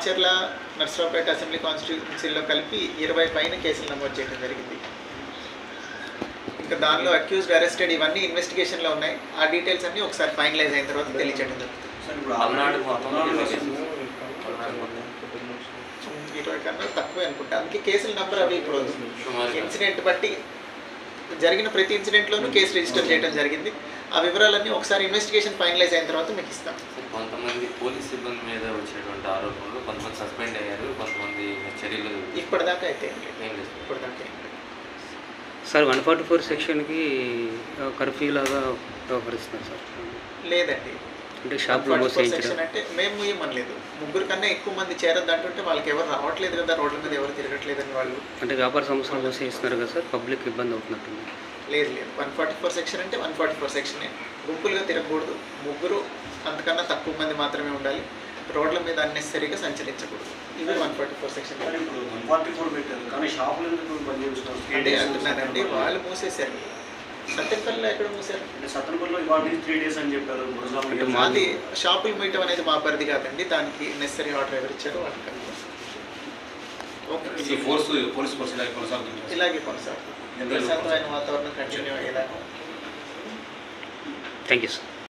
Macherla Narasaraopet assembly కాన్స్టిట్యూన్సీలో కలిపి 20 పైన కేసులు నమోదు చేయడం జరిగింది. ఇంకా దానిలో అక్యూజ్డ్, అరెస్టెడ్ ఇవన్నీ ఇన్వెస్టిగేషన్లో ఉన్నాయి. ఆ డీటెయిల్స్ అన్నీ ఒకసారి ఫైనలైజ్ అయిన తర్వాత తెలియజేయడం జరుగుతుంది. 20 కన్నా తక్కువే అనుకుంటా. అందుకే కేసుల నెంబర్ అవి ఇప్పుడు ఇన్సిడెంట్ బట్టి జరిగిన ప్రతి ఇన్సిడెంట్లోనూ కేసు రిజిస్టర్ చేయడం జరిగింది. ఆ వివరాలన్నీ ఒకసారి ఇన్వెస్టిగేషన్ ఫైనలైజ్ అయిన తర్వాత మీకు ఇస్తాం. కొంతమంది పోలీస్ సిబ్బంది మీద వచ్చేటువంటి ఆరోపణలు, కొంతమంది సస్పెండ్ అయ్యారు, కొంతమంది చర్యలు ఇప్పటిదాకా అయితే ఇప్పటిదాకా సార్ 144 సెక్షన్కి కర్ఫ్యూ లాగా వ్యవహరిస్తున్నారు సార్. లేదండి, అంటే షాప్లో సెక్షన్ అంటే మేము ఏమనలేదు. 3 కన్నా ఎక్కువ మంది చేరద్దు అంటుంటే వాళ్ళకి ఎవరు రావట్లేదు కదా, రోడ్ల మీద ఎవరు తిరగట్లేదని వాళ్ళు. అంటే వ్యాపార సంస్థలు మూసేస్తున్నారు కదా సార్, పబ్లిక్ ఇబ్బంది అవుతున్నట్టుంది. లేదు 144 సెక్షన్ అంటే 144 సెక్షనే. గుంపులుగా తిరగకూడదు, 3 అంతకన్నా తక్కువ మంది మాత్రమే ఉండాలి, రోడ్ల మీద అన్నెసరీగా సంచరించకూడదు. ఇవి 144 సెక్షన్. అంటే అంటున్నారండి, వాళ్ళు మూసేశారు. సత్యంపల్లిలో ఎక్కడ మూసారు? సత్యంపల్లిలో ఇవాళ 3 days అని చెప్పారు. అది షాపులు మీయటం అనేది మా పరిధి కాదండి, దానికి నెసరీ ఆర్డర్ ఎవరు ఇచ్చారో వాళ్ళకి ఇలాగే కొనసాగుతుంది. ప్రశాంతమైన వాతావరణం కంటిన్యూ అయ్యేలాగా. Thank you sir.